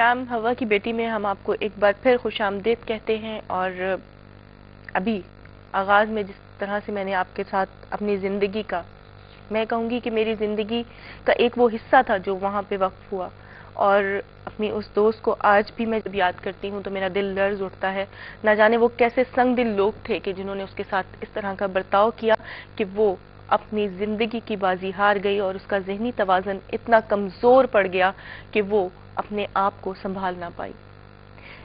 Programme हवा की बेटी में हम आपको एक बार फिर खुशामदीद कहते हैं। और अभी आगाज़ में जिस तरह से मैंने आपके साथ अपनी ज़िंदगी का, मैं कहूँगी कि मेरी ज़िंदगी का एक वो हिस्सा था जो वहाँ पे वक्फ हुआ, और अपनी उस दोस्त को आज भी मैं जब याद करती हूँ तो मेरा दिल लर्ज़ उठता है। ना जाने वो कैसे संग दिल लोग थे कि जिन्होंने उसके साथ इस तरह का बर्ताव किया कि वो अपनी ज़िंदगी की बाजी हार गई और उसका ज़हनी तवाज़न इतना कमज़ोर पड़ गया कि वो अपने आप को संभाल ना पाई।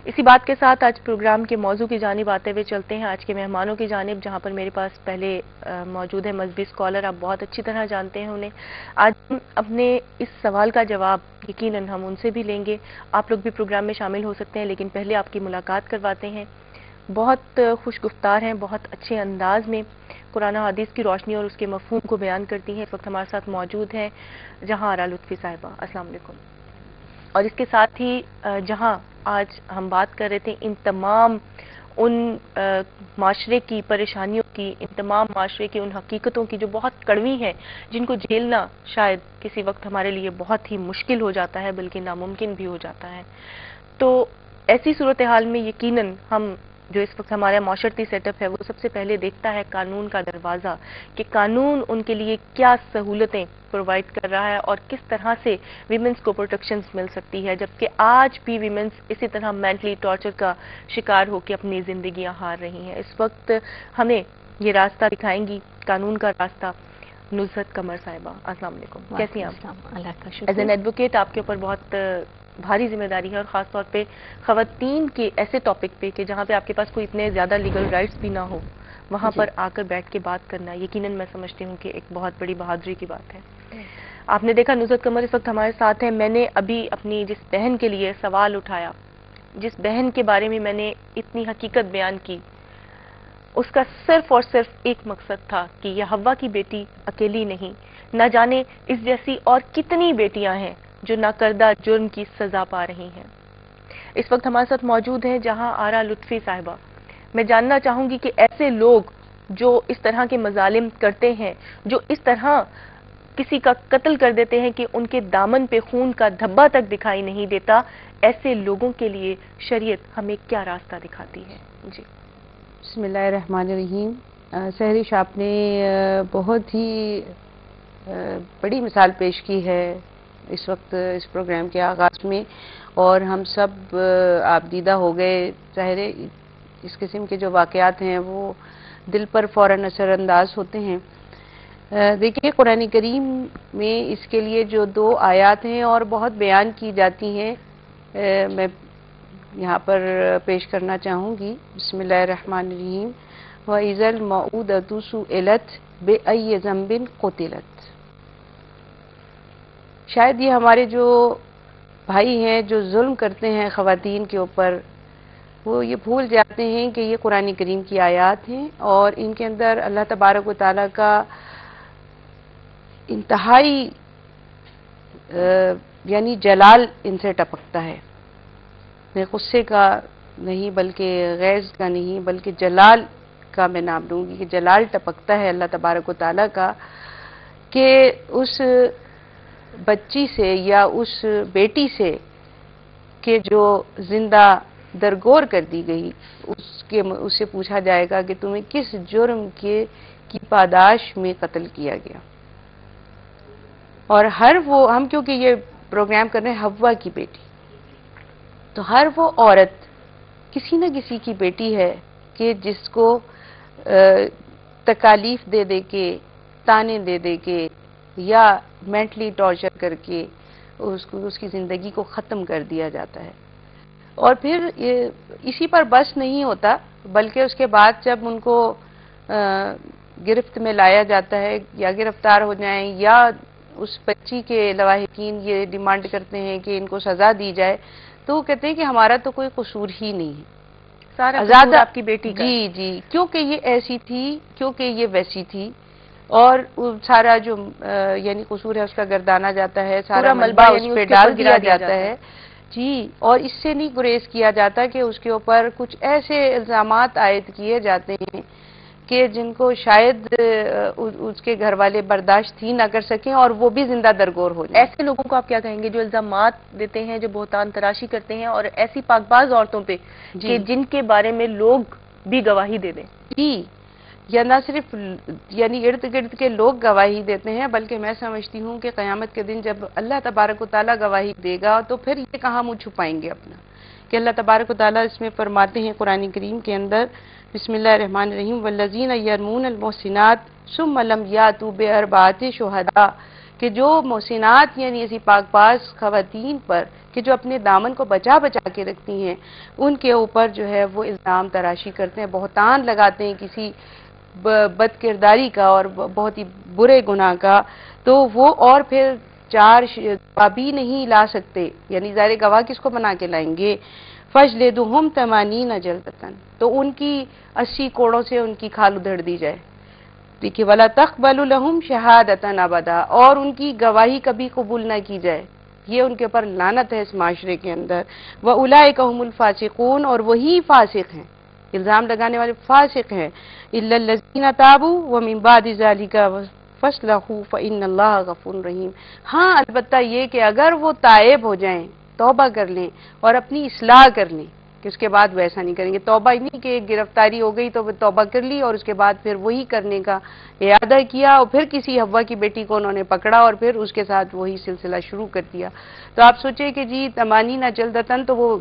इसी बात के साथ आज प्रोग्राम के मौजू की जानिब आते हुए चलते हैं आज के मेहमानों की जानिब, जहां पर मेरे पास पहले मौजूद है मजहबी स्कॉलर, आप बहुत अच्छी तरह जानते हैं उन्हें। आज हम अपने इस सवाल का जवाब यकीनन हम उनसे भी लेंगे। आप लोग भी प्रोग्राम में शामिल हो सकते हैं, लेकिन पहले आपकी मुलाकात करवाते हैं। बहुत खुशगुफ्तार हैं, बहुत अच्छे अंदाज में कुरान हदीस की रोशनी और उसके मफहूम को बयान करती हैं। इस वक्त हमारे साथ मौजूद हैं जहां आरा लुत्फी साहिबा, अस्सलाम वालेकुम। और इसके साथ ही जहां आज हम बात कर रहे थे इन तमाम उन माशरे की परेशानियों की, इन तमाम माशरे की उन हकीकतों की जो बहुत कड़वी हैं, जिनको झेलना शायद किसी वक्त हमारे लिए बहुत ही मुश्किल हो जाता है, बल्कि नामुमकिन भी हो जाता है। तो ऐसी सूरत हाल में यकीनन हम जो इस वक्त हमारा माशरती सेटअप है वो सबसे पहले देखता है कानून का दरवाज़ा, कि कानून उनके लिए क्या सहूलतें प्रोवाइड कर रहा है और किस तरह से वीमेंस को प्रोटेक्शंस मिल सकती है, जबकि आज भी वीमेंस इसी तरह मेंटली टॉर्चर का शिकार होकर अपनी ज़िंदगियां हार रही हैं। इस वक्त हमें ये रास्ता दिखाएंगी, कानून का रास्ता, नुज़रत कमर साहिबा, अस्सलाम वालेकुम, कैसी हैं आप? एज एन एडवोकेट आपके ऊपर बहुत भारी जिम्मेदारी है, और ख़ास तौर पे ख़वातीन के ऐसे टॉपिक पे कि जहाँ पे आपके पास कोई इतने ज़्यादा लीगल राइट्स भी ना हो, वहाँ पर आकर बैठ के बात करना यकीनन मैं समझती हूँ कि एक बहुत बड़ी बहादुरी की बात है। आपने देखा नुज़रत कमर इस वक्त हमारे साथ हैं। मैंने अभी अपनी जिस बहन के लिए सवाल उठाया, जिस बहन के बारे में मैंने इतनी हकीकत बयान की, उसका सिर्फ और सिर्फ एक मकसद था कि यह हवा की बेटी अकेली नहीं, न जाने इस जैसी और कितनी बेटियां हैं जो नाकर्दा जुर्म की सजा पा रही हैं। इस वक्त हमारे साथ मौजूद हैं जहां आरा लुत्फी साहिबा। मैं जानना चाहूंगी कि ऐसे लोग जो इस तरह के मजालिम करते हैं, जो इस तरह किसी का कत्ल कर देते हैं कि उनके दामन पे खून का धब्बा तक दिखाई नहीं देता, ऐसे लोगों के लिए शरीयत हमें क्या रास्ता दिखाती है? जी बिस्मिल्लाहिर्रहमानिर्रहीम। सहरिश, आपने बहुत ही बड़ी मिसाल पेश की है इस वक्त इस प्रोग्राम के आगाज़ में, और हम सब आप दीदा हो गए। ज़ाहिर है इस किस्म के जो वाक़यात हैं वो दिल पर फ़ौरन असरअंदाज होते हैं। देखिए, कुरान करीम में इसके लिए जो 2 आयात हैं और बहुत बयान की जाती हैं, मैं यहाँ पर पेश करना चाहूँगी। बिस्मिल्लाहिर्रहमानिर्रहीम। व इज़ल मऊदतु सुइलत बिअय्यि ज़ंबिन क़ुतिलत। शायद ये हमारे जो भाई हैं जो जुल्म करते हैं ख़वातीन के ऊपर, वो ये भूल जाते हैं कि ये कुरान करीम की आयात हैं और इनके अंदर अल्लाह तबारक व तआला का इंतहाई यानी जलाल इनसे टपकता है। मैं गुस्से का नहीं, बल्कि गैज़ का नहीं, बल्कि जलाल का मैं नाम लूँगी कि जलाल टपकता है अल्लाह तबारक व तआला का, कि उस बच्ची से या उस बेटी से कि जो जिंदा दरगोर कर दी गई, उससे पूछा जाएगा कि तुम्हें किस जुर्म की पादाश में कत्ल किया गया। और हर वो, हम क्योंकि ये प्रोग्राम कर रहे हैं हव्वा की बेटी, तो हर वो औरत किसी न किसी की बेटी है कि जिसको तकालीफ दे दे के, ताने दे दे के या मेंटली टॉर्चर करके उसकी ज़िंदगी को ख़त्म कर दिया जाता है। और फिर इसी पर बस नहीं होता, बल्कि उसके बाद जब उनको गिरफ्त में लाया जाता है या गिरफ्तार हो जाएं, या उस बच्ची के लवाहिकीन ये डिमांड करते हैं कि इनको सज़ा दी जाए, तो वो कहते हैं कि हमारा तो कोई कसूर ही नहीं है, सारा कसूर आपकी बेटी का। जी, क्योंकि ये ऐसी थी, क्योंकि ये वैसी थी, और सारा जो यानी कसूर है उसका गर्दाना जाता है, सारा मलबा उस पे डाल दिया जाता है। जी, और इससे नहीं गुरेज किया जाता कि उसके ऊपर कुछ ऐसे इल्जामात आयद किए जाते हैं کہ جن کو شاید اس کے گھر والے برداشت ہی نہ کر سکیں اور وہ بھی زندہ درگور ہو جائیں۔ ایسے لوگوں کو آپ کیا کہیں گے جو الزامات دیتے ہیں، جو بہتان تراشی کرتے ہیں، اور ایسی پاکباز عورتوں پہ کہ جن کے بارے میں لوگ بھی گواہی دے دیں؟ جی، یا نہ صرف یعنی ارد گرد کے لوگ گواہی دیتے ہیں، بلکہ میں سمجھتی ہوں کہ قیامت کے دن جب اللہ تبارک و تعالیٰ گواہی دے گا تو پھر یہ کہاں منہ چھپائیں گے اپنا، کہ اللہ تبارک و تعالیٰ اس میں فرماتے ہیں قرآن کریم کے اندر، بسم اللہ الرحمن الرحیم، والذین یرمون المحصنات ثم لم یاتوا باربعۃ شہداء، کہ جو محسنات یعنی ایسی پاک باز خواتین پر کہ جو اپنے دامن کو بچا بچا کے رکھتی ہیں، ان کے اوپر جو ہے وہ الزام تراشی کرتے ہیں، بہتان لگاتے ہیں کسی بد کرداری کا اور بہت ہی برے گناہ کا، تو وہ اور پھر 4 گواہ بھی نہیں لا سکتے، یعنی ظاہر گواہ کس کو بنا کے لائیں گے؟ فَجْلِدُهُمْ 80 جلدۃ، تو ان کی 80 کوڑوں سے ان کی کھال ادھڑ دی جائے۔ دیکھیے وَلَا تَقْبَلُ لَهُمْ شَهَادَةً أَبَدًا، اور ان کی گواہی کبھی قبول نہ کی جائے، یہ ان کے اوپر لعنت ہے اس معاشرے کے اندر۔ وَأُولَئِكَ هُمُ الْفَاسِقُونَ، اور وہی فاسق ہیں، الزام لگانے والے فاسق ہیں۔ إِلَّا الَّذِينَ تَابُوا وَمِن بَعْدِ ذَلِكَ فَاصْلَحُوا فَإِنَّ اللَّهَ غَفُورٌ رَحِيمٌ، ہاں البتہ یہ کہ اگر وہ تائب ہو جائیں، توبہ کر لیں اور اپنی اصلاح کر لیں، کہ اس کے بعد ویسا نہیں کریں گے۔ توبہ ہی نہیں کہ گرفتاری ہو گئی تو توبہ کر لی اور اس کے بعد پھر وہی کرنے کا ارادہ کیا، اور پھر کسی حوا کی بیٹی کو انہوں نے پکڑا اور پھر اس کے ساتھ وہی سلسلہ شروع کر دیا۔ تو آپ سوچیں کہ جی 80 جلدتاً، تو وہ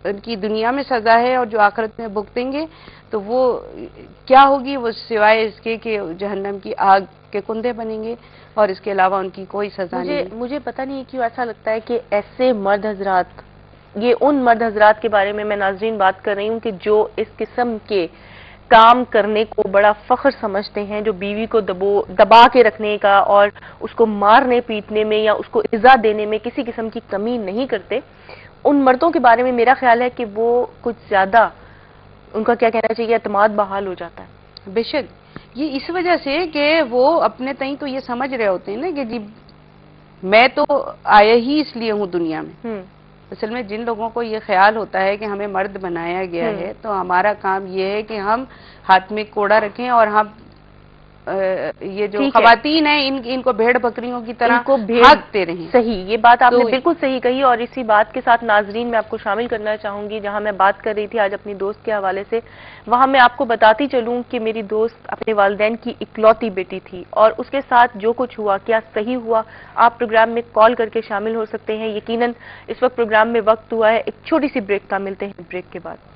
ان کی دنیا میں سزا ہے، اور جو آخرت میں بھگتیں گے تو وہ کیا ہوگی؟ وہ سوائے اس کے کہ جہنم کی آگ کے کندے بنیں گے، اور اس کے علاوہ ان کی کوئی سزا نہیں۔ مجھے پتہ نہیں کیوں ایسا لگتا ہے کہ ایسے مرد حضرات، یہ ان مرد حضرات کے بارے میں ناظرین بات کر رہی ہوں کہ جو اس قسم کے کام کرنے کو بڑا فخر سمجھتے ہیں، جو بیوی کو دبا کے رکھنے کا اور اس کو مارنے پیٹنے میں یا اس کو ایذا دینے میں کسی قسم کی کمی نہیں کرتے، ان مردوں کے بارے میں میرا خیال ہے کہ وہ کچھ زیادہ، ان کا کیا کہنا چاہیے، اعتماد بحال ہو جاتا ہے۔ بے شک، یہ اس وجہ سے کہ وہ اپنے تئیں تو یہ سمجھ رہے ہوتے ہیں نا کہ جی میں تو آیا ہی اس لیے ہوں دنیا میں۔ اصل میں جن لوگوں کو یہ خیال ہوتا ہے کہ ہمیں مرد بنایا گیا ہے، تو ہمارا کام یہ ہے کہ ہم ہاتھ میں کوڑا رکھیں اور ہم یہ جو خواتین ہیں ان کو بھیڑ بکریوں کی طرح بھاگتے رہیں۔ صحیح، یہ بات آپ نے بالکل صحیح کہی، اور اسی بات کے ساتھ ناظرین میں آپ کو شامل کرنا چاہوں گی، جہاں میں بات کر رہی تھی آج اپنی دوست کے حوالے سے، وہاں میں آپ کو بتاتی چلوں کہ میری دوست اپنے والدین کی اکلوتی بیٹی تھی، اور اس کے ساتھ جو کچھ ہوا کیا صحیح ہوا، آپ پروگرام میں کال کر کے شامل ہو سکتے ہیں۔ یقیناً اس وقت پروگرام میں وقت ہوا ہے ایک چھوٹی سی بریک کا، ملتے ہیں بریک کے بعد۔